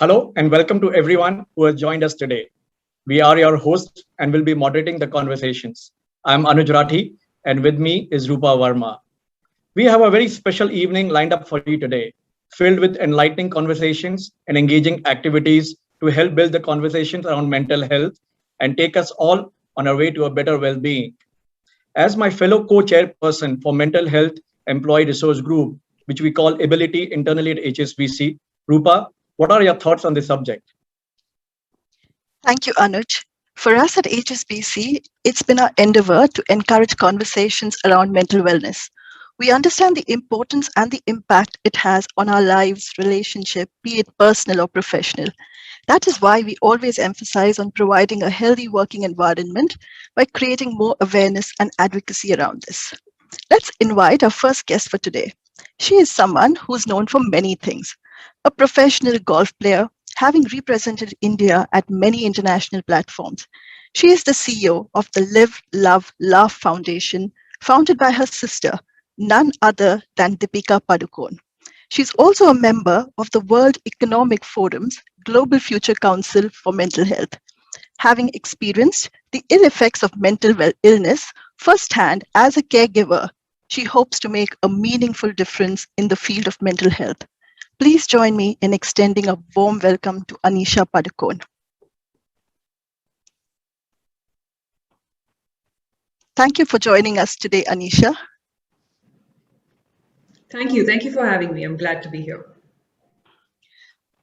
Hello and welcome to everyone who has joined us today. We are your hosts and will be moderating the conversations. I'm Anuj Rathi and with me is Rupa Verma. We have a very special evening lined up for you today, filled with enlightening conversations and engaging activities to help build the conversations around mental health and take us all on our way to a better well-being. As my fellow co-chairperson for Mental Health Employee Resource Group, which we call Ability internally at HSBC, Rupa, what are your thoughts on this subject? Thank you, Anuj. For us at HSBC, it's been our endeavor to encourage conversations around mental wellness. We understand the importance and the impact it has on our lives, relationship, be it personal or professional. That is why we always emphasize on providing a healthy working environment by creating more awareness and advocacy around this. Let's invite our first guest for today. She is someone who's known for many things. A professional golf player, having represented India at many international platforms. She is the CEO of the Live, Love, Laugh Foundation, founded by her sister, none other than Deepika Padukone. She's also a member of the World Economic Forum's Global Future Council for Mental Health. Having experienced the ill effects of mental illness firsthand as a caregiver, she hopes to make a meaningful difference in the field of mental health. Please join me in extending a warm welcome to Anisha Padukone. Thank you for joining us today, Anisha. Thank you. Thank you for having me. I'm glad to be here.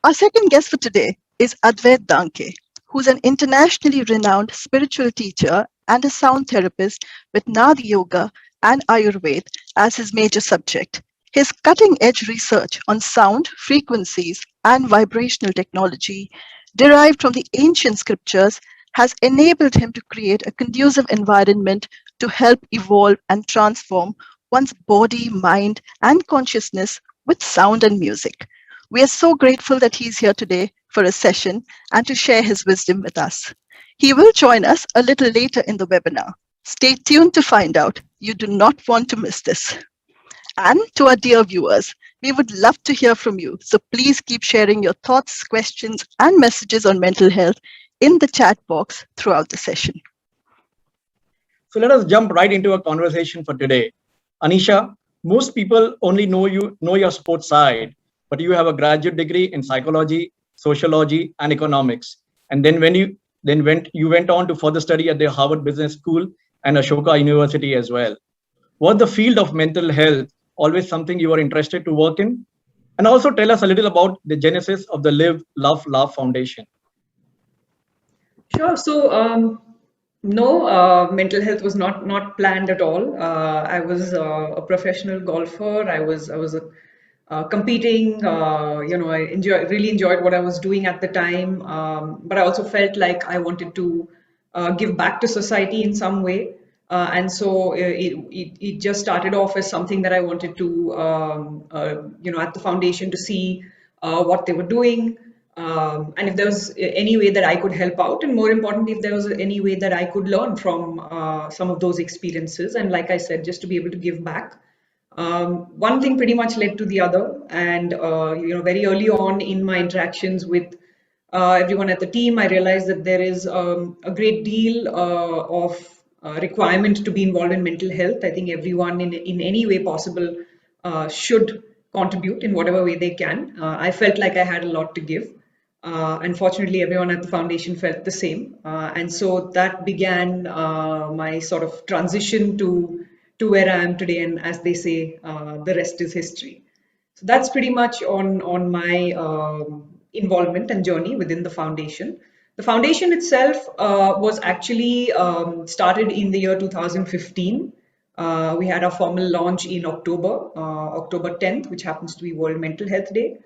Our second guest for today is Advait Danke, who's an internationally renowned spiritual teacher and a sound therapist with Nadi Yoga and Ayurveda as his major subject. His cutting edge research on sound, frequencies, and vibrational technology derived from the ancient scriptures has enabled him to create a conducive environment to help evolve and transform one's body, mind, and consciousness with sound and music. We are so grateful that he's here today for a session and to share his wisdom with us. He will join us a little later in the webinar. Stay tuned to find out. You do not want to miss this. And to our dear viewers, we would love to hear from you. So please keep sharing your thoughts, questions, and messages on mental health in the chat box throughout the session. So let us jump right into a conversation for today. Anisha, most people only know your sports side, but you have a graduate degree in psychology, sociology, and economics. And then you went on to further study at the Harvard Business School and Ashoka University as well. Was the field of mental health always something you were interested to work in? And also tell us a little about the genesis of the Live, Love, Laugh Foundation. Sure. So, no, mental health was not planned at all. I was a professional golfer. I was competing. I really enjoyed what I was doing at the time. But I also felt like I wanted to give back to society in some way. And so it just started off as something that I wanted to, at the foundation to see what they were doing. And if there was any way that I could help out, and more importantly, if there was any way that I could learn from some of those experiences, and like I said, just to be able to give back. One thing pretty much led to the other, and very early on in my interactions with everyone at the team, I realized that there is a great deal of requirement to be involved in mental health. I think everyone in any way possible should contribute in whatever way they can. I felt like I had a lot to give. Unfortunately, everyone at the foundation felt the same. And so that began my sort of transition to where I am today. And as they say, the rest is history. So that's pretty much on my involvement and journey within the foundation. The foundation itself was actually started in the year 2015. We had our formal launch in October 10th, which happens to be World Mental Health Day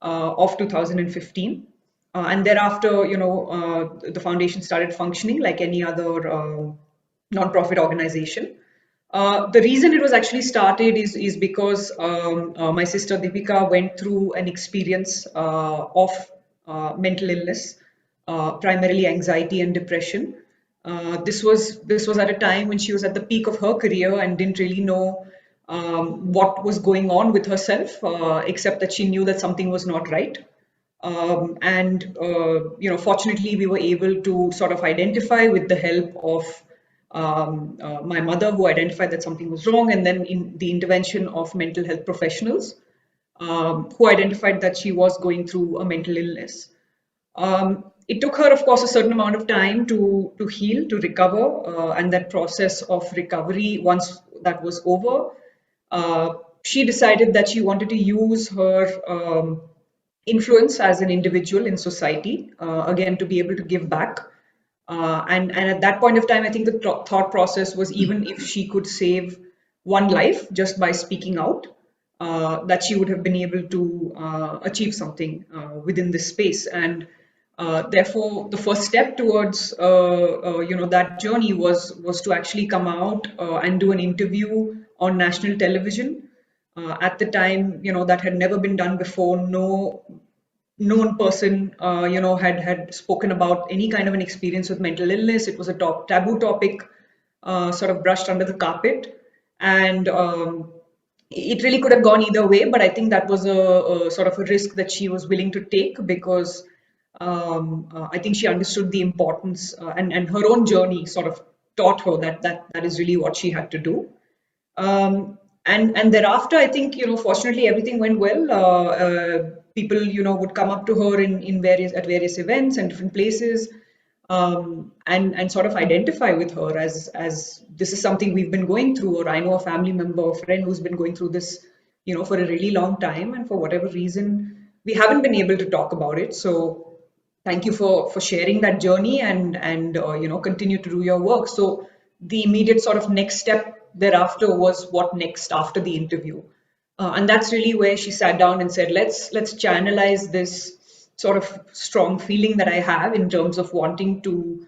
of 2015. And thereafter, the foundation started functioning like any other non-profit organization. The reason it was actually started is because my sister Deepika went through an experience of mental illness, primarily anxiety and depression. This was at a time when she was at the peak of her career and didn't really know what was going on with herself, except that she knew that something was not right. Fortunately, we were able to sort of identify with the help of my mother, who identified that something was wrong, and then in the intervention of mental health professionals who identified that she was going through a mental illness. It took her, of course, a certain amount of time to heal, to recover, and that process of recovery, once that was over, she decided that she wanted to use her influence as an individual in society, again, to be able to give back. And at that point of time, I think the thought process was, even if she could save one life just by speaking out, that she would have been able to achieve something within this space. And therefore, the first step towards that journey was to actually come out and do an interview on national television. At the time, that had never been done before. No known person, had spoken about any kind of an experience with mental illness. It was a taboo topic, sort of brushed under the carpet, and it really could have gone either way. But I think that was a sort of a risk that she was willing to take, because I think she understood the importance, and her own journey sort of taught her that is really what she had to do. And thereafter, I think, fortunately, everything went well. People, would come up to her at various events and different places. and sort of identify with her as this is something we've been going through, or I know a family member or friend who's been going through this, for a really long time, and for whatever reason we haven't been able to talk about it. So thank you for sharing that journey, and continue to do your work. So the immediate sort of next step thereafter was what next after the interview. And that's really where she sat down and said, let's channelize this sort of strong feeling that I have in terms of wanting to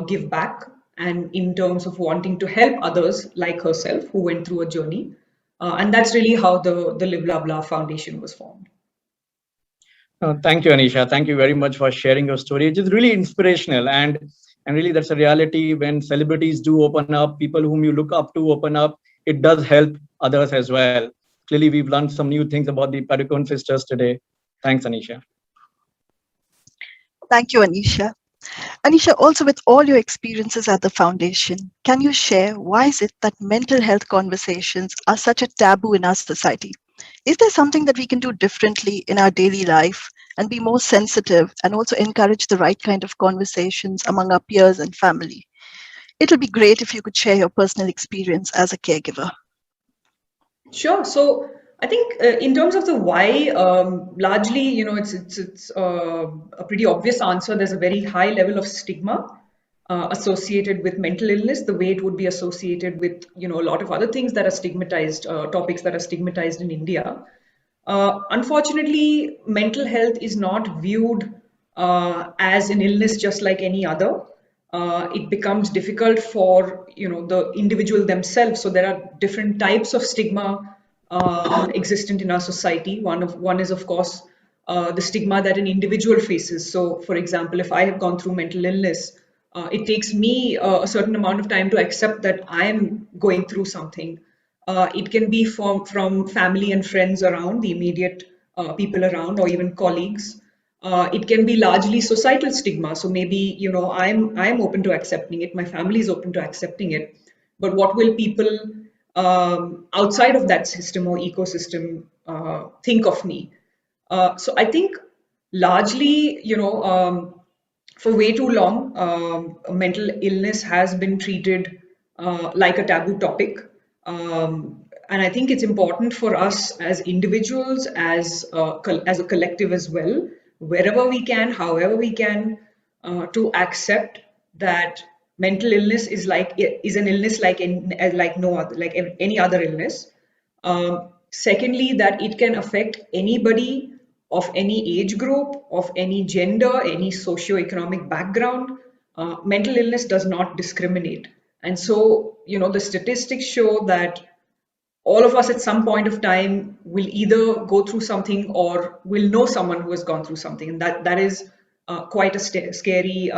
give back, and in terms of wanting to help others like herself who went through a journey. And that's really how the Live Love Laugh Foundation was formed. Thank you, Anisha. Thank you very much for sharing your story. It is really inspirational, and really that's a reality. When celebrities do open up, people whom you look up to open up, it does help others as well. Clearly, we've learned some new things about the Padukone sisters today. Thanks, Anisha. Thank you, Anisha. Anisha, also with all your experiences at the foundation, can you share why is it that mental health conversations are such a taboo in our society? Is there something that we can do differently in our daily life and be more sensitive and also encourage the right kind of conversations among our peers and family? It'll be great if you could share your personal experience as a caregiver. Sure. So I think in terms of the why, largely, it's a pretty obvious answer. There's a very high level of stigma associated with mental illness, the way it would be associated with a lot of other things that are stigmatized, topics that are stigmatized in India. Unfortunately, mental health is not viewed as an illness just like any other. It becomes difficult for the individual themselves. So there are different types of stigma existent in our society. One is of course the stigma that an individual faces. So, for example, if I have gone through mental illness, it takes me a certain amount of time to accept that I am going through something. It can be from family and friends around, the immediate people around, or even colleagues. It can be largely societal stigma. So maybe I'm open to accepting it. My family is open to accepting it. But what will people outside of that system or ecosystem think of me? So I think largely, for way too long, mental illness has been treated like a taboo topic. And I think it's important for us as individuals, as a collective as well, wherever we can, however we can, to accept that mental illness is an illness like no other, like any other illness. Secondly, that it can affect anybody of any age group, of any gender, any socio-economic background. Mental illness does not discriminate. And so, the statistics show that all of us at some point of time will either go through something or will know someone who has gone through something. And that is quite a scary,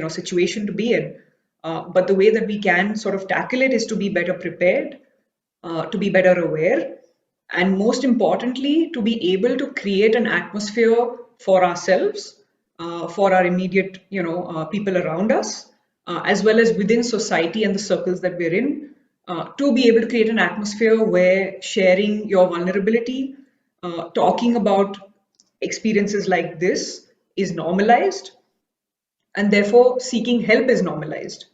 situation to be in. But the way that we can sort of tackle it is to be better prepared, to be better aware, and most importantly, to be able to create an atmosphere for ourselves, for our immediate, people around us, as well as within society and the circles that we're in, to be able to create an atmosphere where sharing your vulnerability, talking about experiences like this is normalized, and therefore seeking help is normalized.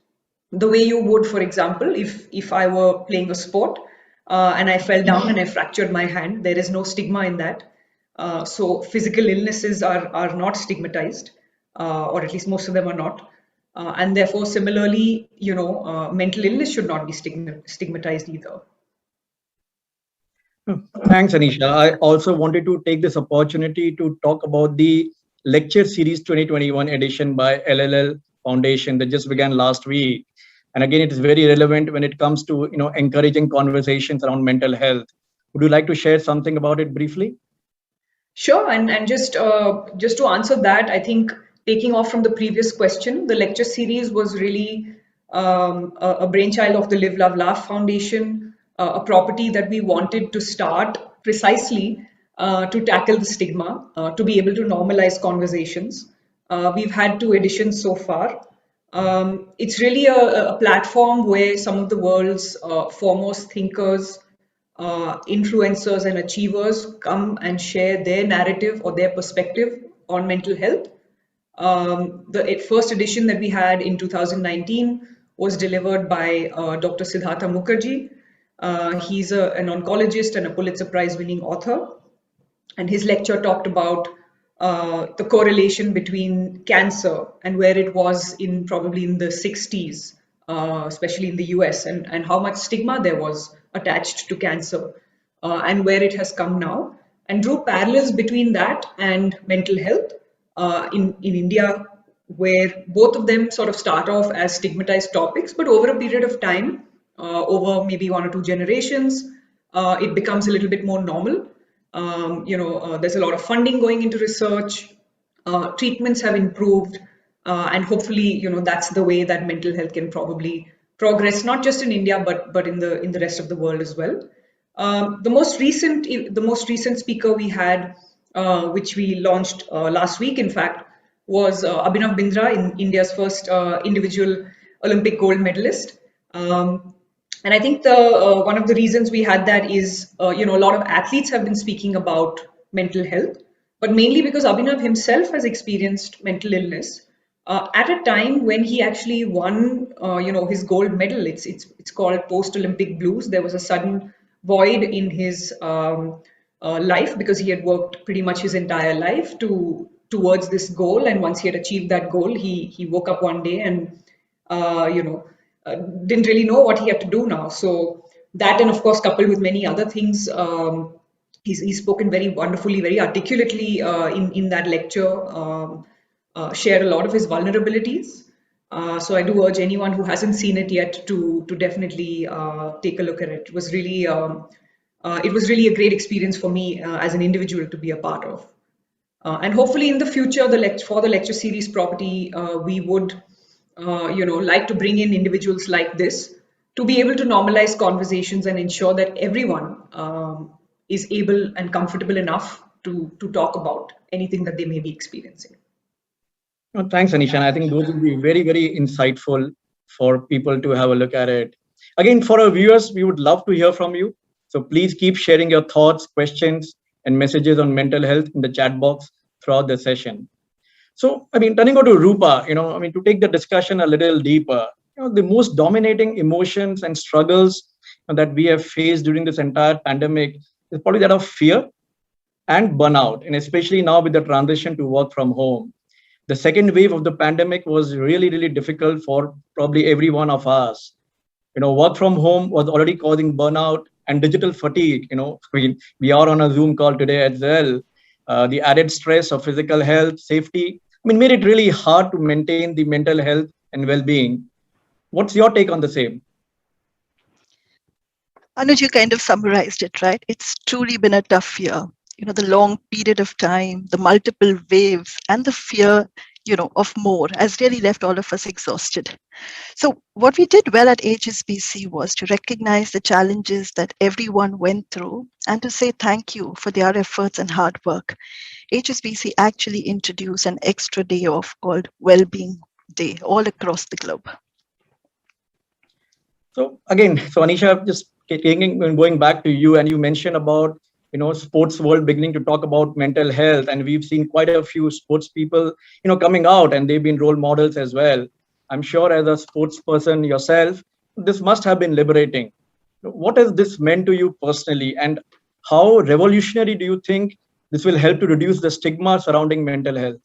The way you would, for example, if I were playing a sport and I fell down and I fractured my hand, there is no stigma in that. So physical illnesses are not stigmatized, or at least most of them are not. And therefore, similarly, mental illness should not be stigmatized either. Thanks, Anisha. I also wanted to take this opportunity to talk about the lecture series 2021 edition by LLL Foundation that just began last week. And again, it is very relevant when it comes to encouraging conversations around mental health. Would you like to share something about it briefly? Sure, and just to answer that, I think taking off from the previous question, the lecture series was really a brainchild of the Live Love Laugh Foundation, a property that we wanted to start precisely to tackle the stigma, to be able to normalize conversations. We've had 2 editions so far. It's really a platform where some of the world's foremost thinkers, influencers and achievers come and share their narrative or their perspective on mental health. The first edition that we had in 2019 was delivered by Dr. Siddhartha Mukherjee. He's an oncologist and a Pulitzer Prize winning author. And his lecture talked about the correlation between cancer and where it was in probably in the 60s, especially in the US, and how much stigma there was attached to cancer and where it has come now, and drew parallels between that and mental health in India, where both of them sort of start off as stigmatized topics, but over a period of time, over maybe 1 or 2 generations, it becomes a little bit more normal. There's a lot of funding going into research, treatments have improved, and hopefully, that's the way that mental health can probably progress, not just in India, but in the rest of the world as well. The most recent speaker we had, which we launched last week, in fact, was Abhinav Bindra, in India's first individual Olympic gold medalist. And I think one of the reasons we had that is, a lot of athletes have been speaking about mental health, but mainly because Abhinav himself has experienced mental illness at a time when he actually won, his gold medal. It's called post-Olympic blues. There was a sudden void in his life because he had worked pretty much his entire life towards this goal, and once he had achieved that goal, he woke up one day and didn't really know what he had to do now. So that, and of course, coupled with many other things, he's spoken very wonderfully, very articulately in that lecture, shared a lot of his vulnerabilities. So I do urge anyone who hasn't seen it yet to definitely take a look at it. It was really a great experience for me as an individual to be a part of. And hopefully in the future, for the lecture series property, we would like to bring in individuals like this to be able to normalize conversations and ensure that everyone is able and comfortable enough to talk about anything that they may be experiencing. No, thanks, Anisha. And I think those will be very, very insightful for people to have a look at it. Again, for our viewers, we would love to hear from you. So please keep sharing your thoughts, questions, and messages on mental health in the chat box throughout the session. So, turning over to Rupa, to take the discussion a little deeper, the most dominating emotions and struggles that we have faced during this entire pandemic is probably that of fear and burnout, and especially now with the transition to work from home. The second wave of the pandemic was really, really difficult for probably every one of us. Work from home was already causing burnout and digital fatigue. We are on a Zoom call today as well. The added stress of physical health, safety, made it really hard to maintain the mental health and well-being. What's your take on the same? Anuj, you kind of summarized it, right? It's truly been a tough year. The long period of time, the multiple waves, and the fear, of more has really left all of us exhausted. So what we did well at HSBC was to recognize the challenges that everyone went through and to say thank you for their efforts and hard work. HSBC actually introduced an extra day off called Wellbeing Day all across the globe. So Anisha, just going back to you, and you mentioned about sports world beginning to talk about mental health, and we've seen quite a few sports people coming out, and they've been role models as well. I'm sure as a sports person yourself, this must have been liberating. What has this meant to you personally, and how revolutionary do you think this will help to reduce the stigma surrounding mental health?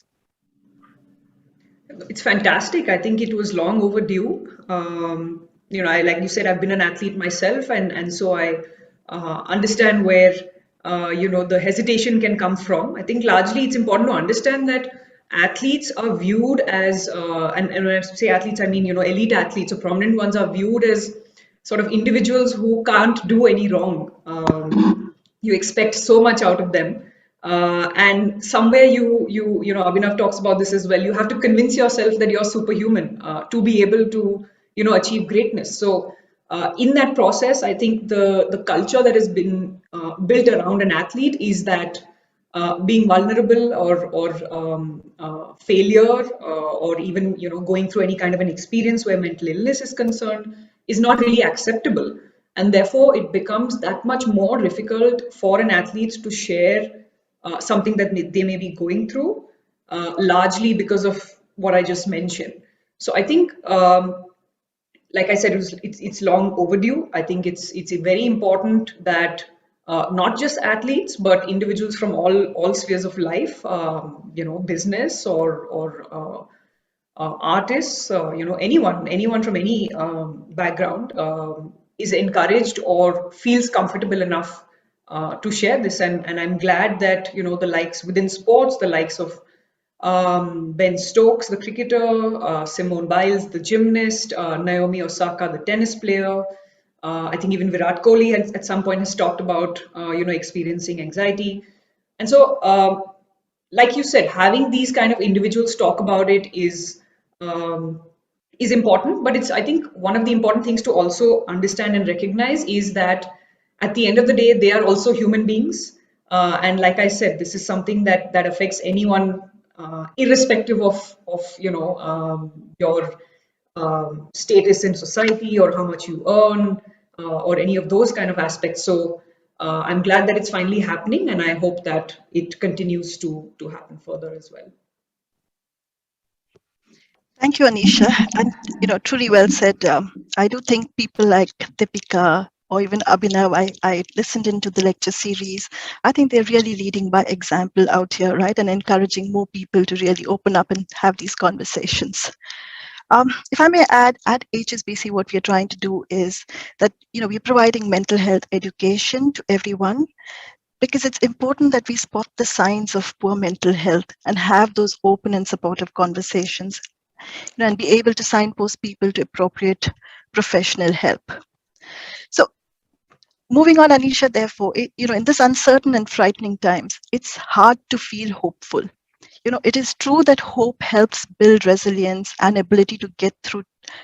It's fantastic. I think it was long overdue. Like you said, I've been an athlete myself, and so I understand where the hesitation can come from. I think largely it's important to understand that athletes are viewed as, and when I say athletes, I mean elite athletes or prominent ones are viewed as sort of individuals who can't do any wrong. You expect so much out of them. And somewhere Abhinav talks about this as well. You have to convince yourself that you're superhuman to be able to, achieve greatness. So in that process, I think the culture that has been built around an athlete is that being vulnerable or failure or even going through any kind of an experience where mental illness is concerned is not really acceptable, and therefore it becomes that much more difficult for an athlete to share something that they may be going through, largely because of what I just mentioned. So I think, like I said, it's long overdue. I think it's very important that not just athletes but individuals from all spheres of life, business or artists, anyone from any background is encouraged or feels comfortable enough to share this. And I'm glad that the likes within sports, the likes of Ben Stokes, the cricketer, Simone Biles, the gymnast, Naomi Osaka, the tennis player. I think even Virat Kohli at some point has talked about experiencing anxiety. And so, like you said, having these kind of individuals talk about it um, is important. But it's, I think, one of the important things to also understand and recognize is that at the end of the day, they are also human beings. And like I said, this is something that affects anyone, irrespective of your status in society or how much you earn, or any of those kind of aspects. So I'm glad that it's finally happening, and I hope that it continues to happen further as well. Thank you, Anisha. And, truly well said. I do think people like Deepika or even Abhinav, I listened into the lecture series. I think they're really leading by example out here, right? And encouraging more people to really open up and have these conversations. If I may add, at HSBC, what we're trying to do is that, we're providing mental health education to everyone, because it's important that we spot the signs of poor mental health and have those open and supportive conversations, and be able to signpost people to appropriate professional help. So moving on, Anisha, therefore, in this uncertain and frightening times, it's hard to feel hopeful. It is true that hope helps build resilience and ability to get through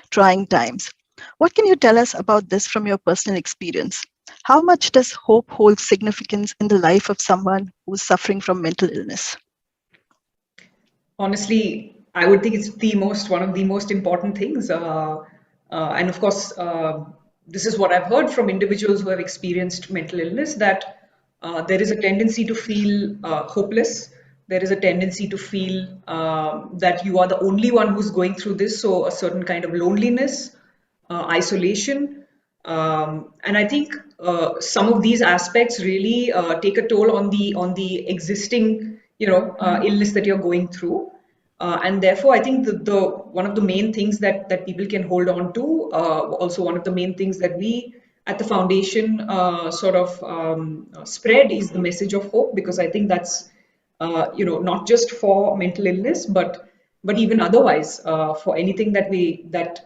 trying times. What can you tell us about this from your personal experience? How much does hope hold significance in the life of someone who's suffering from mental illness? Honestly, I would think it's one of the most important things. And of course, this is what I've heard from individuals who have experienced mental illness, that there is a tendency to feel hopeless. There is a tendency to feel that you are the only one who's going through this. So a certain kind of loneliness, isolation. And I think some of these aspects really take a toll on the existing illness that you're going through. And therefore, I think the one of the main things that people can hold on to, also one of the main things that we at the foundation spread, is the message of hope, because I think that's not just for mental illness, but even otherwise, for anything that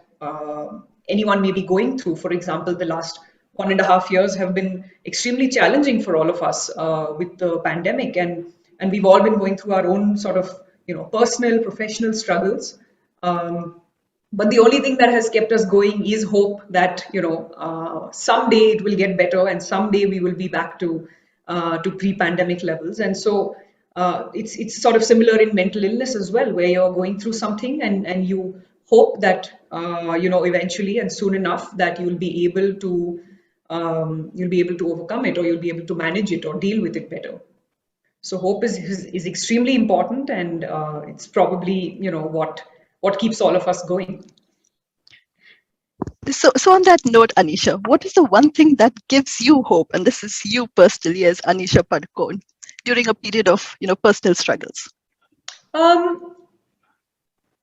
anyone may be going through. For example, the last 1.5 years have been extremely challenging for all of us with the pandemic, and we've all been going through our own sort of personal, professional struggles. But the only thing that has kept us going is hope that someday it will get better, and someday we will be back to pre-pandemic levels. And so it's sort of similar in mental illness as well, where you're going through something and you hope that eventually and soon enough that you'll be able to overcome it, or you'll be able to manage it or deal with it better. So hope is extremely important, and it's probably what keeps all of us going. So on that note, Anisha, what is the one thing that gives you hope? And this is you personally as Anisha Padukone during a period of personal struggles.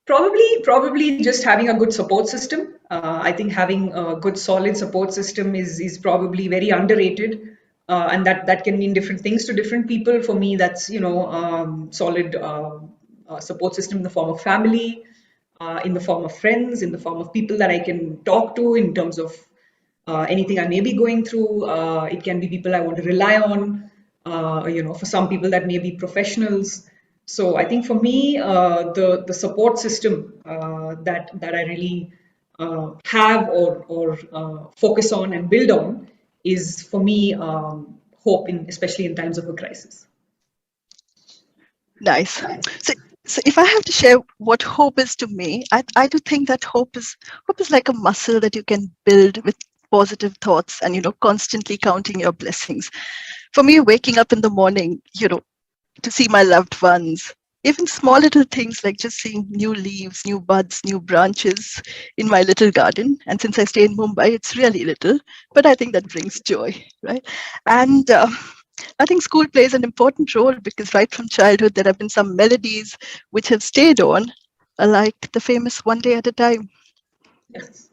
Probably just having a good support system. I think having a good, solid support system is probably very underrated, and that can mean different things to different people. For me, that's solid support system in the form of family, in the form of friends, in the form of people that I can talk to in terms of anything I may be going through. It can be people I want to rely on. For some people that may be professionals. So I think for me, the support system that I really have or focus on and build on is, for me, hope, especially in times of a crisis. Nice. So if I have to share what hope is to me, I do think that hope is like a muscle that you can build with positive thoughts and constantly counting your blessings. For me, waking up in the morning, to see my loved ones, Even small little things like just seeing new leaves, new buds, new branches in my little garden. And since I stay in Mumbai, it's really little, but I think that brings joy, right? And I think school plays an important role because right from childhood, there have been some melodies which have stayed on, like the famous One Day at a Time. Yes.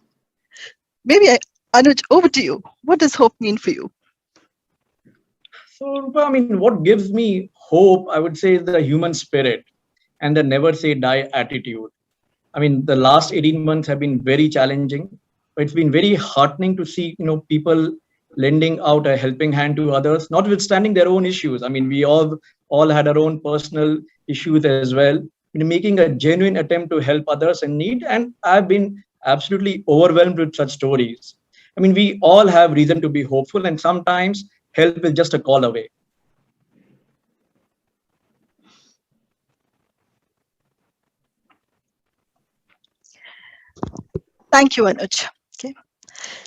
Maybe Anuj, over to you. What does hope mean for you? So, Rupa, I mean, what gives me hope, I would say, is the human spirit and the never say die attitude. I mean, the last 18 months have been very challenging, but it's been very heartening to see, people lending out a helping hand to others, notwithstanding their own issues. I mean, we all had our own personal issues as well. Making a genuine attempt to help others in need, and I've been absolutely overwhelmed with such stories. I mean, we all have reason to be hopeful, and sometimes help is just a call away. Thank you, Anuj. Okay.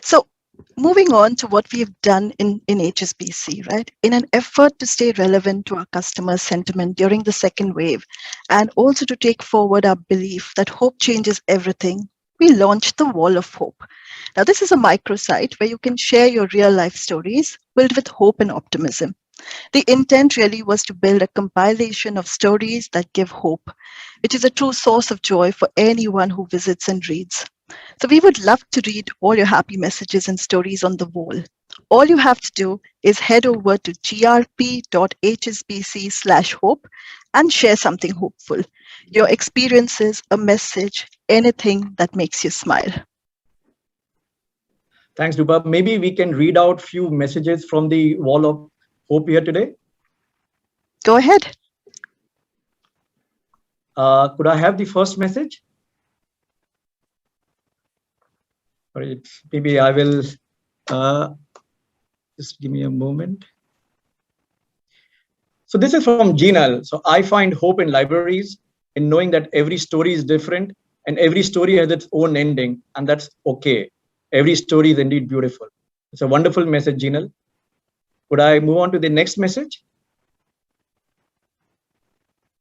So, moving on to what we have done in HSBC, right? In an effort to stay relevant to our customers' sentiment during the second wave, and also to take forward our belief that hope changes everything, we launched the Wall of Hope. Now, this is a microsite where you can share your real life stories filled with hope and optimism. The intent really was to build a compilation of stories that give hope, which is a true source of joy for anyone who visits and reads. So we would love to read all your happy messages and stories on the wall. All you have to do is head over to grp.hsbc/hope and share something hopeful. Your experiences, a message, anything that makes you smile. Thanks, Rupa. Maybe we can read out few messages from the wall of hope here today. Go ahead. Could I have the first message? Maybe I will just give me a moment. So this is from Jinal. So I find hope in libraries, in knowing that every story is different and every story has its own ending, and that's okay. Every story is indeed beautiful. It's a wonderful message, Jinal. Could I move on to the next message?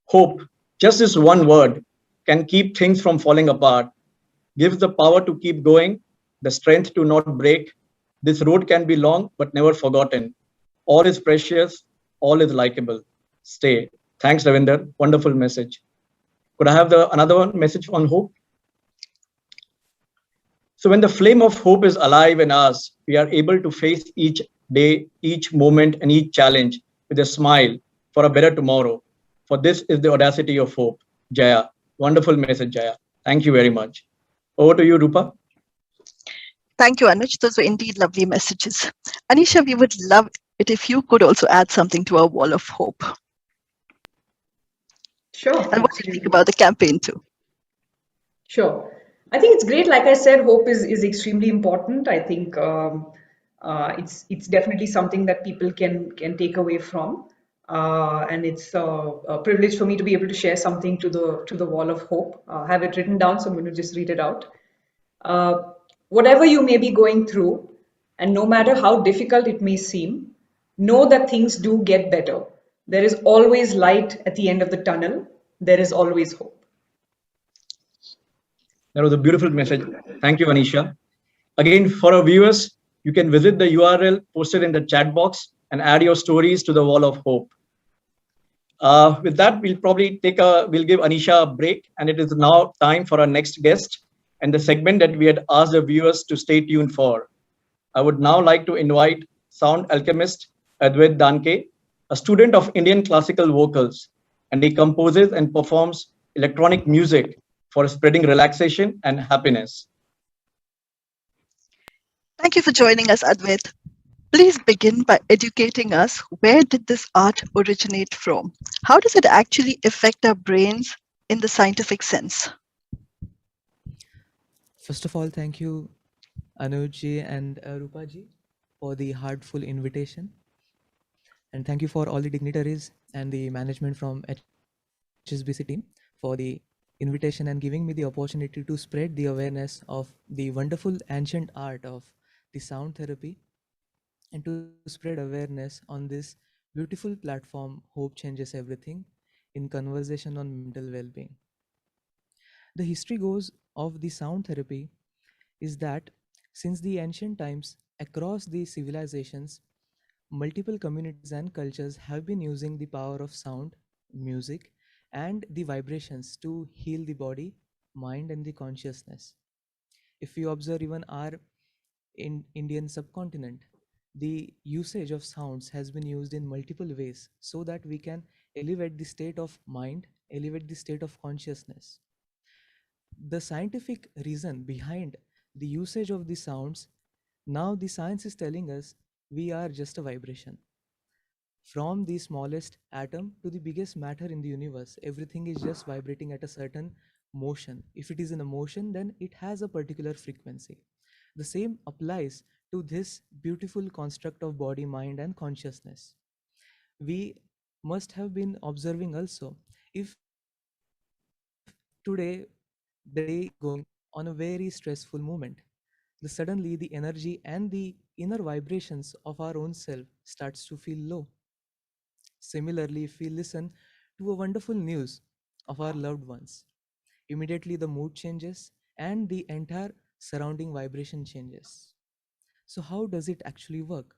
Hope, just this one word, can keep things from falling apart, gives the power to keep going, the strength to not break. This road can be long, but never forgotten. All is precious, all is likable. Stay. Thanks, Ravinder. Wonderful message. Could I have another one message on hope? So when the flame of hope is alive in us, we are able to face each day, each moment, and each challenge with a smile for a better tomorrow. For this is the audacity of hope. Jaya. Wonderful message, Jaya. Thank you very much. Over to you, Rupa. Thank you, Anuj. Those were indeed lovely messages. Anisha, we would love it if you could also add something to our wall of hope. Sure, And what do you think absolutely. about the campaign too? Sure. I think it's great. Like I said, hope is extremely important. I think it's definitely something that people can take away from, and it's a privilege for me to be able to share something to the wall of hope. I have it written down, so I'm going to just read it out. Uh, Whatever you may be going through, and no matter how difficult it may seem, know that things do get better. There is always light at the end of the tunnel. There is always hope. That was a beautiful message. Thank you, Anisha. Again, for our viewers, you can visit the URL posted in the chat box and add your stories to the wall of hope. With that, we'll give Anisha a break, and it is now time for our next guest and the segment that we had asked the viewers to stay tuned for. I would now like to invite sound alchemist Advait Danke, a student of Indian classical vocals, and he composes and performs electronic music for spreading relaxation and happiness. Thank you for joining us, Advait. Please begin by educating us. Where did this art originate from? How does it actually affect our brains in the scientific sense? First of all, thank you, Anuj ji and Rupa ji, for the heartful invitation. And thank you for all the dignitaries and the management from HSBC team for the invitation and giving me the opportunity to spread the awareness of the wonderful ancient art of the sound therapy and to spread awareness on this beautiful platform, Hope Changes Everything, in conversation on mental well-being. The history goes of the sound therapy is that since the ancient times, across the civilizations, multiple communities and cultures have been using the power of sound, music, and the vibrations to heal the body, mind, and the consciousness. If you observe even our in Indian subcontinent, the usage of sounds has been used in multiple ways so that we can elevate the state of mind, elevate the state of consciousness. The scientific reason behind the usage of the sounds, now the science is telling us we are just a vibration. From the smallest atom to the biggest matter in the universe, everything is just vibrating at a certain motion. If it is in a motion, then it has a particular frequency. The same applies to this beautiful construct of body, mind, and consciousness. We must have been observing also, if today the day is going on a very stressful moment, suddenly the energy and the inner vibrations of our own self starts to feel low. Similarly, if we listen to a wonderful news of our loved ones, immediately the mood changes and the entire surrounding vibration changes. So, how does it actually work?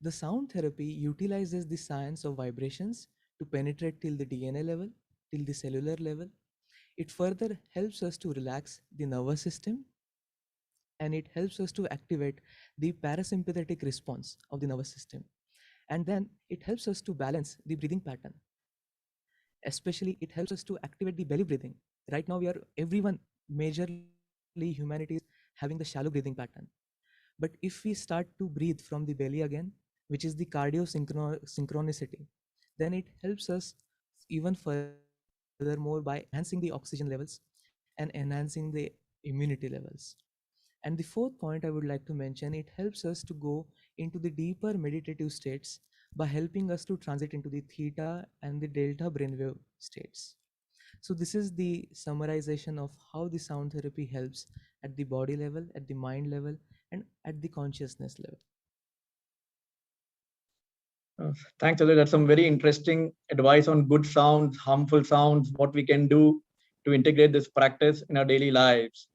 The sound therapy utilizes the science of vibrations to penetrate till the DNA level, till the cellular level. It further helps us to relax the nervous system, and it helps us to activate the parasympathetic response of the nervous system. And then it helps us to balance the breathing pattern. Especially it helps us to activate the belly breathing. Right now we are everyone, majorly humanity, is having the shallow breathing pattern. But if we start to breathe from the belly again, which is the synchronicity, then it helps us even furthermore by enhancing the oxygen levels and enhancing the immunity levels. And the fourth point I would like to mention, it helps us to go into the deeper meditative states by helping us to transit into the theta and the delta brainwave states. So this is the summarization of how the sound therapy helps at the body level, at the mind level, and at the consciousness level. Thanks, Ajay. That's some very interesting advice on good sounds, harmful sounds, what we can do to integrate this practice in our daily lives.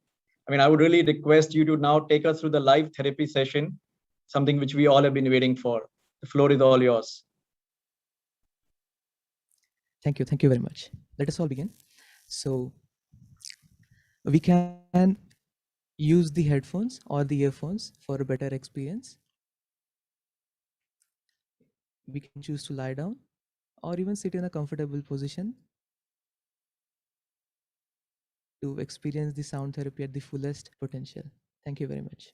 I mean, I would really request you to now take us through the live therapy session, something which we all have been waiting for. The floor is all yours. Thank you very much. Let us all begin. So we can use the headphones or the earphones for a better experience. We can choose to lie down or even sit in a comfortable position to experience the sound therapy at the fullest potential. Thank you very much.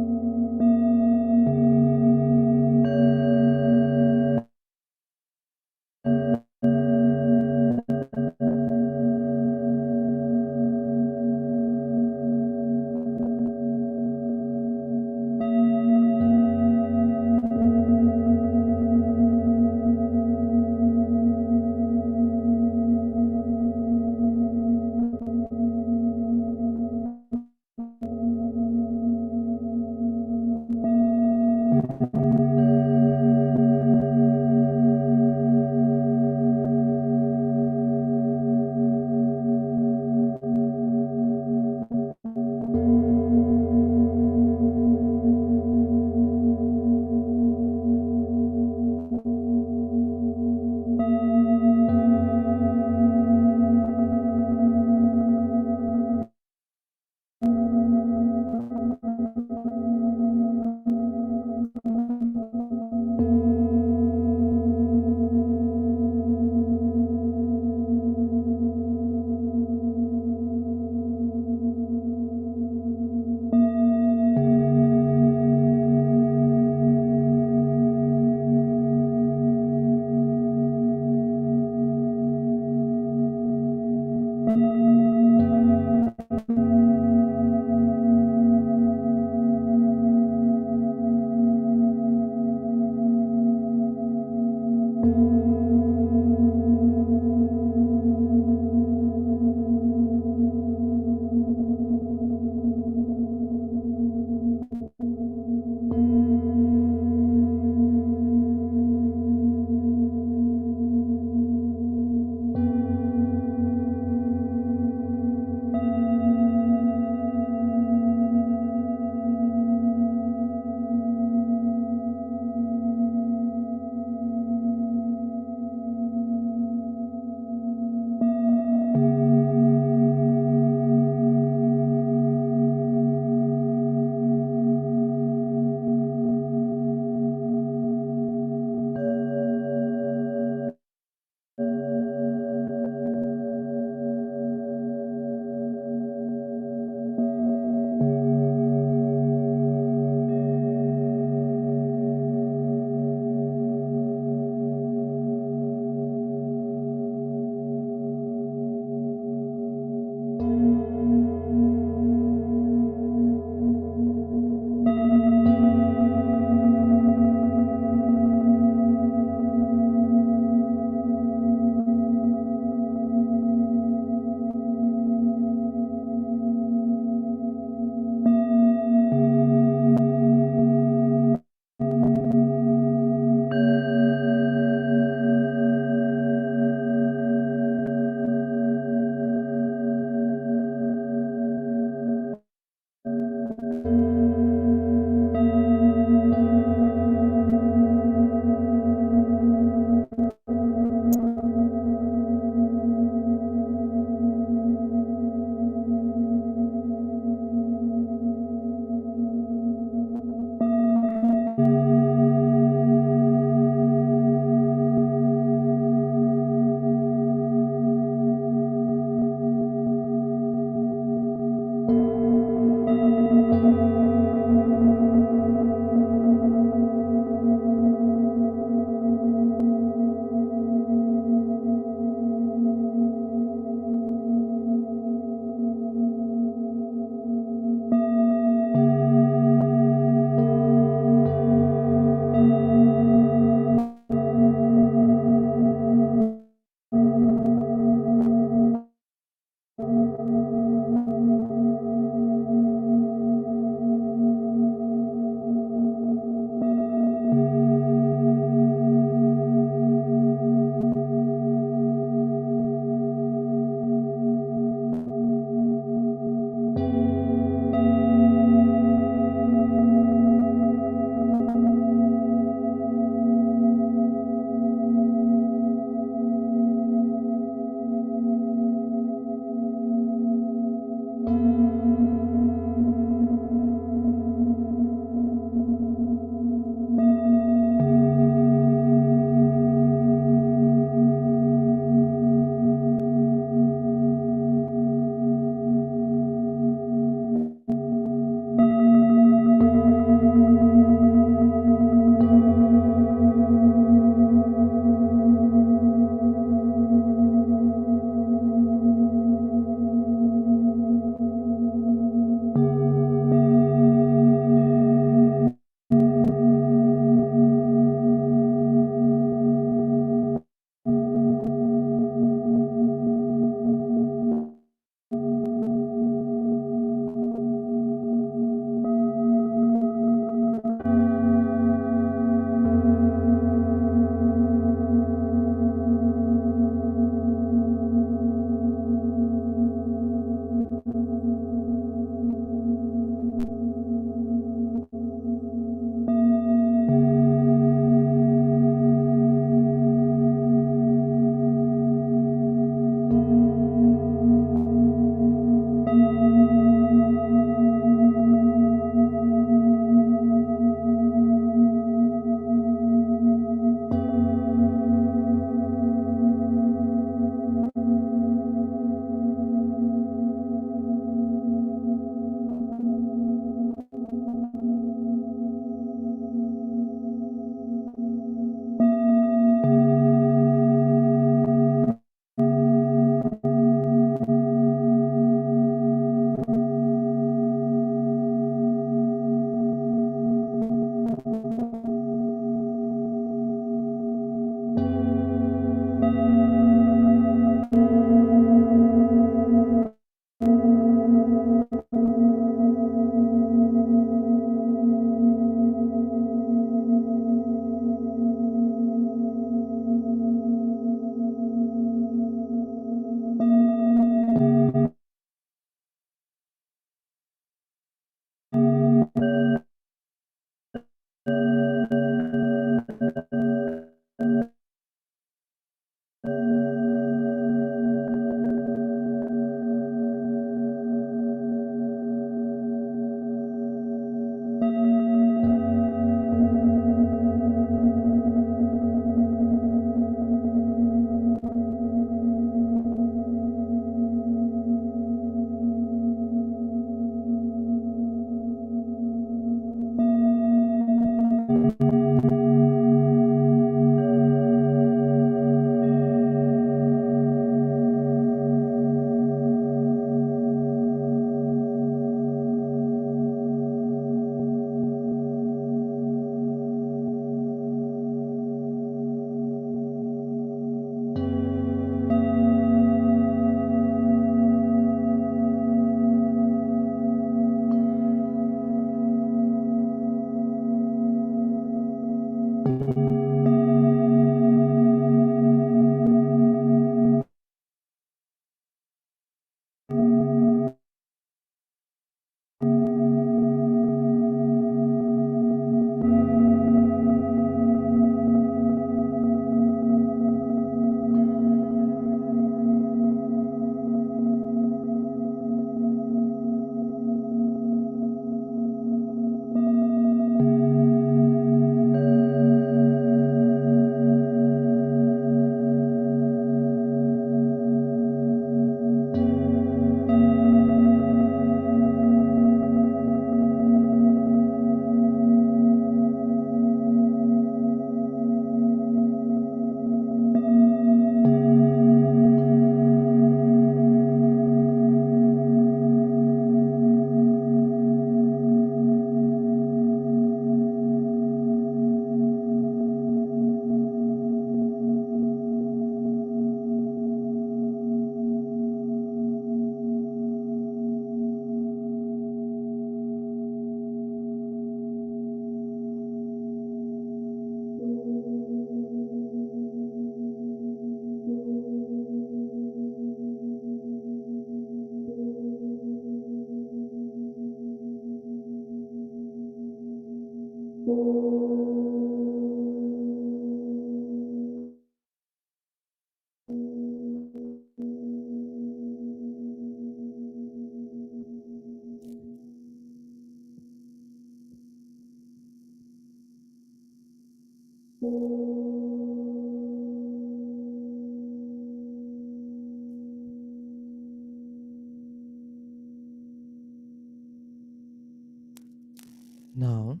Now,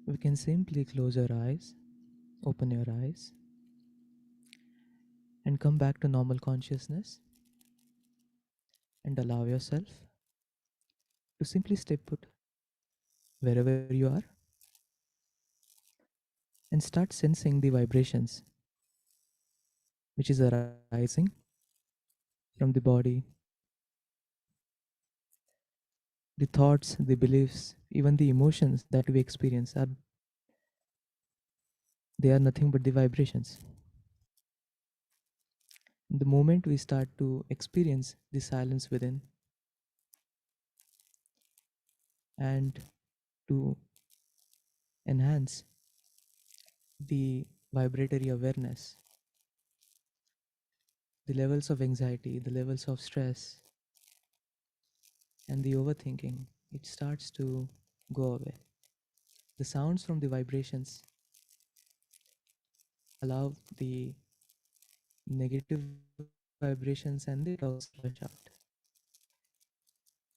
we can simply close your eyes, open your eyes, and come back to normal consciousness and allow yourself to simply stay put wherever you are and start sensing the vibrations which is arising from the body, the thoughts, the beliefs, even the emotions that we experience are they are nothing but the vibrations. The moment we start to experience the silence within and to enhance the vibratory awareness, the levels of anxiety, the levels of stress, and the overthinking, it starts to go away. The sounds from the vibrations allow the negative vibrations and the toxins to flush out.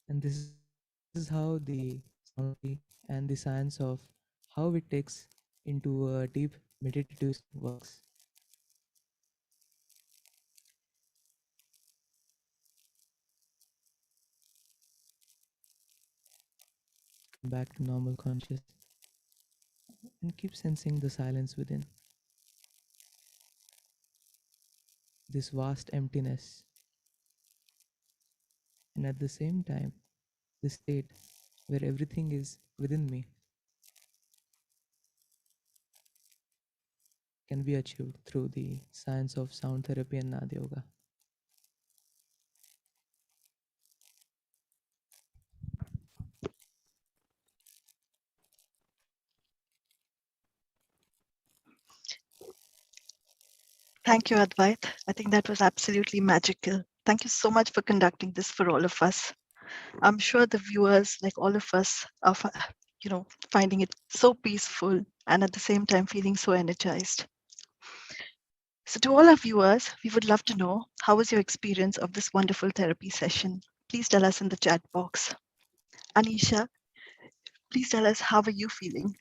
And this is how the sound therapy and the science of how it takes into a deep meditative state works. Come back to normal conscious and keep sensing the silence within. This vast emptiness, and at the same time, this state where everything is within me can be achieved through the science of sound therapy and Nada Yoga. Thank you, Advait. I think that was absolutely magical. Thank you so much for conducting this for all of us. I'm sure the viewers, like all of us, are finding it so peaceful and at the same time feeling so energized. So to all our viewers, we would love to know, how was your experience of this wonderful therapy session? Please tell us in the chat box. Anisha, please tell us, how are you feeling?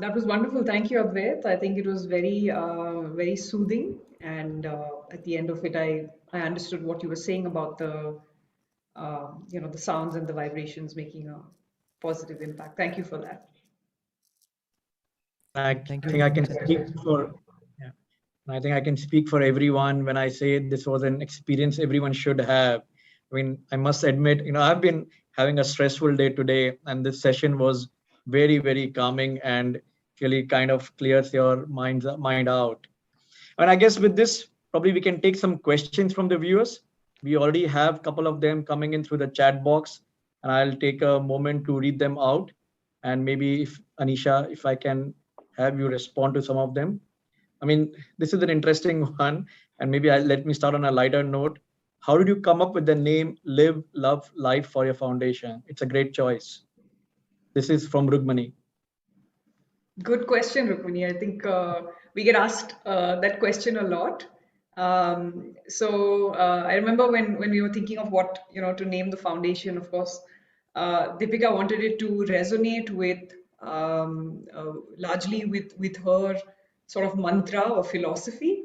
That was wonderful. Thank you, Advait. I think it was very soothing. And at the end of it, I understood what you were saying about the sounds and the vibrations making a positive impact. Thank you for that. I Thank you think very I much, can Anisha. speak for yeah. I think I can speak for everyone when I say this was an experience everyone should have. I mean, I must admit, I've been having a stressful day today, and this session was very, very calming and really kind of clears your mind out. And I guess with this, probably we can take some questions from the viewers. We already have a couple of them coming in through the chat box, and I'll take a moment to read them out. And maybe if Anisha, if I can have you respond to some of them. I mean, this is an interesting one, and maybe let me start on a lighter note. How did you come up with the name Live, Love, Life for your foundation? It's a great choice. This is from Rugmani. Good question, Rukmini. I think we get asked that question a lot. So I remember when we were thinking of what to name the foundation. Of course, Deepika wanted it to resonate with largely with her sort of mantra or philosophy.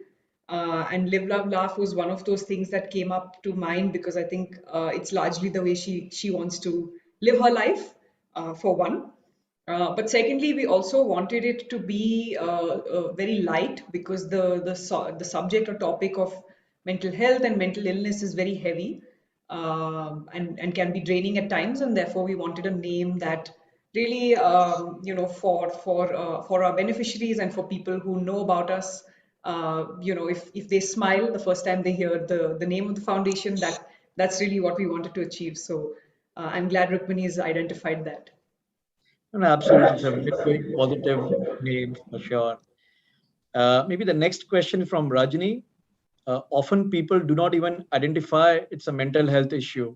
And live, love, laugh was one of those things that came up to mind because I think it's largely the way she wants to live her life, for one. But secondly, we also wanted it to be very light because the subject or topic of mental health and mental illness is very heavy, and can be draining at times, and therefore we wanted a name that really for our beneficiaries and for people who know about us, if they smile the first time they hear the name of the foundation, that's really what we wanted to achieve. So I'm glad Rukmini has identified that. No, no, absolutely. It's a very, very positive name for sure. Maybe the next question from Rajni. Often people do not even identify it's a mental health issue.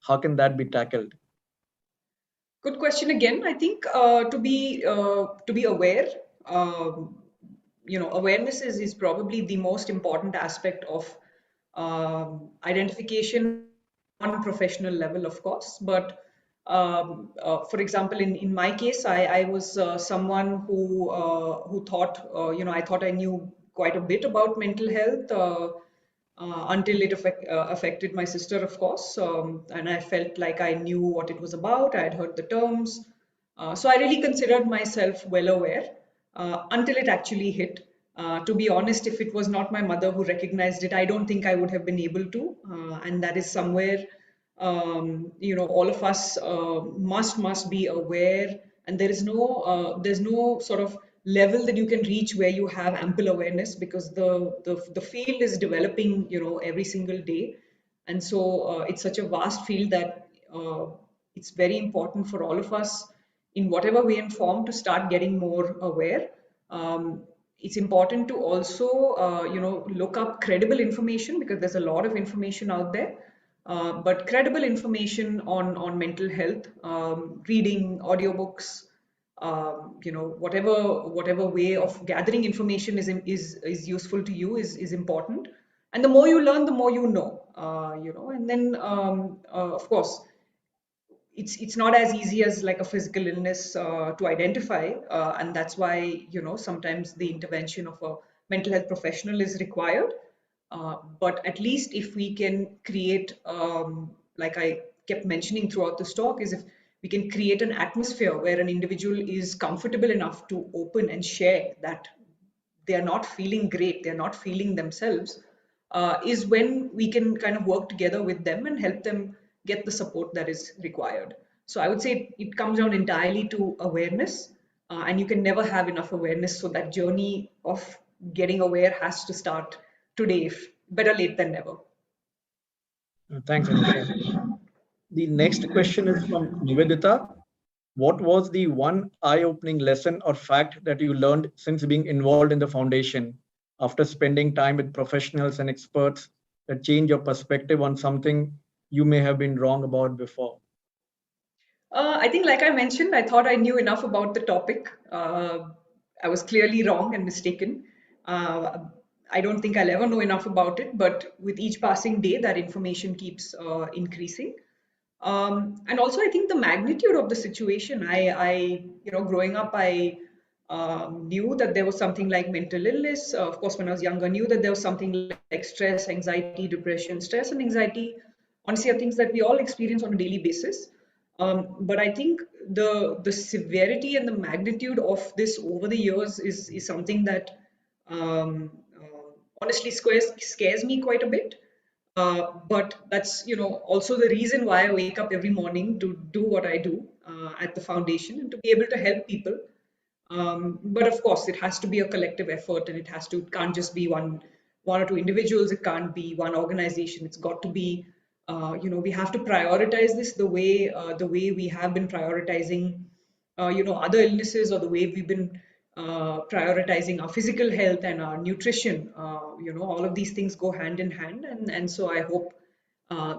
How can that be tackled? Good question again. I think to be aware, awareness is probably the most important aspect of identification on a non-professional level, of course. But for example, in my case, I was someone who thought, I thought I knew quite a bit about mental health. Until it affected my sister, of course. And I felt like I knew what it was about. I had heard the terms. So I really considered myself well aware until it actually hit. To be honest, if it was not my mother who recognized it, I don't think I would have been able to. And that is somewhere, all of us must be aware. And there's no sort of level that you can reach where you have ample awareness, because the field is developing, every single day. And so it's such a vast field that it's very important for all of us, in whatever way and form, to start getting more aware. um, it's important to also look up credible information, because there's a lot of information out there. But credible information on mental health, reading audiobooks, whatever way of gathering information is useful to you is important. And the more you learn, the more you know. And then of course, it's not as easy as like a physical illness to identify, and that's why sometimes the intervention of a mental health professional is required. But at least if we can create, like I kept mentioning throughout this talk, is if we can create an atmosphere where an individual is comfortable enough to open and share that they are not feeling great, they're not feeling themselves, is when we can kind of work together with them and help them get the support that is required. So I would say it comes down entirely to awareness, and you can never have enough awareness. So that journey of getting aware has to start today, if better late than never. Thanks, Anisha. The next question is from Nivedita. What was the one eye-opening lesson or fact that you learned since being involved in the foundation after spending time with professionals and experts that change your perspective on something you may have been wrong about before? I think, like I mentioned, I thought I knew enough about the topic. I was clearly wrong and mistaken. Uh, I don't think I'll ever know enough about it, but with each passing day, that information keeps increasing. And also, I think the magnitude of the situation. Growing up, I knew that there was something like mental illness. Of course, when I was younger, knew that there was something like stress, anxiety, depression. Stress and anxiety, honestly, are things that we all experience on a daily basis. But I think the severity and the magnitude of this over the years is something that honestly scares me quite a bit. But that's also the reason why I wake up every morning to do what I do at the foundation, and to be able to help people. But of course, it has to be a collective effort, and it can't just be one or two individuals. It can't be one organization. It's got to be, we have to prioritize this the way we have been prioritizing, other illnesses, or the way we've been prioritizing our physical health and our nutrition. All of these things go hand in hand, and so I hope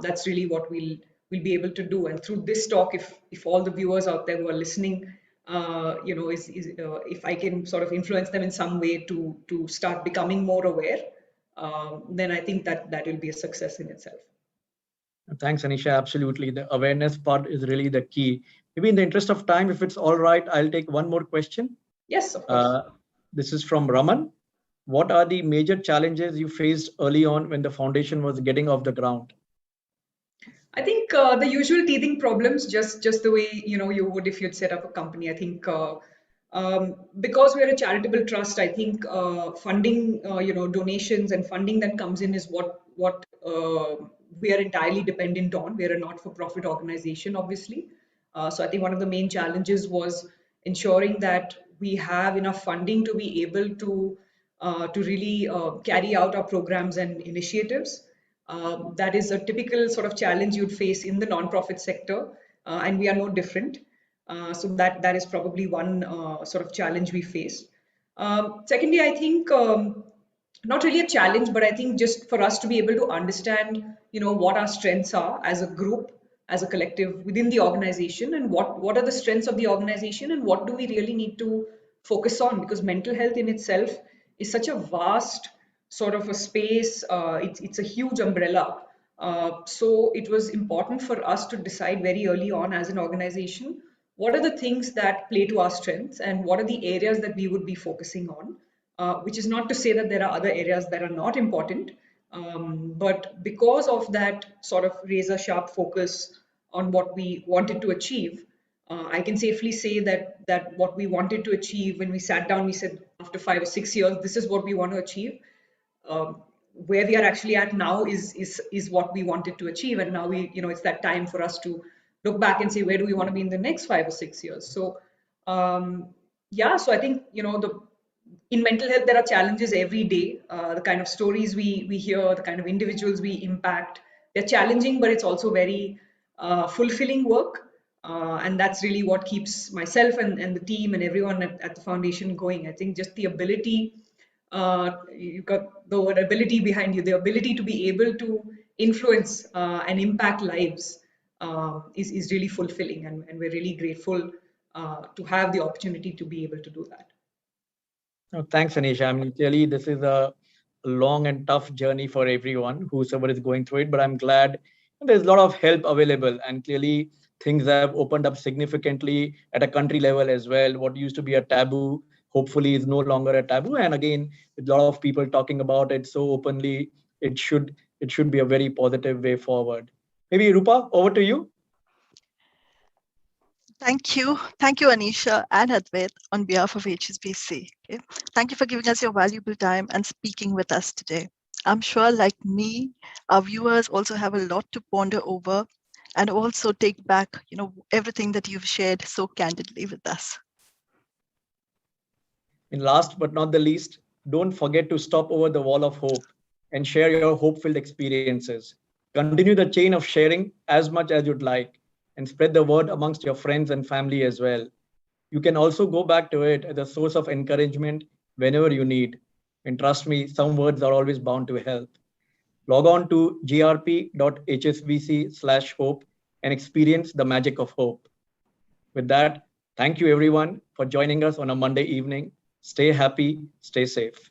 that's really what we'll be able to do. And through this talk, if all the viewers out there who are listening, if I can sort of influence them in some way to start becoming more aware, then I think that will be a success in itself. Thanks, Anisha. Absolutely. The awareness part is really the key. Maybe in the interest of time, if it's all right, I'll take one more question. Yes, of course. This is from Raman. What are the major challenges you faced early on when the foundation was getting off the ground? I think the usual teething problems, just the way you would if you'd set up a company. I think because we're a charitable trust, I think funding, donations and funding that comes in is what we are entirely dependent on. We're a not-for-profit organization, obviously. So I think one of the main challenges was ensuring that we have enough funding to be able to really carry out our programs and initiatives. That is a typical sort of challenge you'd face in the non-profit sector. and we are no different. So that is probably one sort of challenge we face. Secondly, I think not really a challenge, but I think just for us to be able to understand, what our strengths are as a group, as a collective within the organization, and what are the strengths of the organization, and what do we really need to focus on, because mental health in itself is such a vast sort of a space. It's a huge umbrella. So it was important for us to decide very early on as an organization, what are the things that play to our strengths and what are the areas that we would be focusing on, which is not to say that there are other areas that are not important. But because of that sort of razor sharp focus on what we wanted to achieve, I can safely say that what we wanted to achieve when we sat down, we said after 5 or 6 years, this is what we want to achieve. Where we are actually at now is what we wanted to achieve, and now it's that time for us to look back and say, where do we want to be in the next 5 or 6 years? So yeah, so I think the in mental health there are challenges every day. The kind of stories we hear, the kind of individuals we impact, they're challenging, but it's also very fulfilling work. And that's really what keeps myself and the team and everyone at the foundation going. I think just the ability, you got the word ability behind you, the ability to be able to influence and impact lives is really fulfilling. And we're really grateful to have the opportunity to be able to do that. No, thanks, Anisha. I mean, clearly, this is a long and tough journey for everyone, whosoever is going through it. But I'm glad there's a lot of help available, and clearly, things have opened up significantly at a country level as well. What used to be a taboo, hopefully, is no longer a taboo. And again, with a lot of people talking about it so openly, it should be a very positive way forward. Maybe Rupa, over to you. Thank you. Thank you, Anisha and Advait, on behalf of HSBC. Okay? Thank you for giving us your valuable time and speaking with us today. I'm sure, like me, our viewers also have a lot to ponder over and also take back, everything that you've shared so candidly with us. And last but not the least, don't forget to stop over the wall of hope and share your hope-filled experiences. Continue the chain of sharing as much as you'd like and spread the word amongst your friends and family as well. You can also go back to it as a source of encouragement whenever you need. And trust me, some words are always bound to help. Log on to grp.hsbc/hope and experience the magic of hope. With that, thank you everyone for joining us on a Monday evening. Stay happy, stay safe.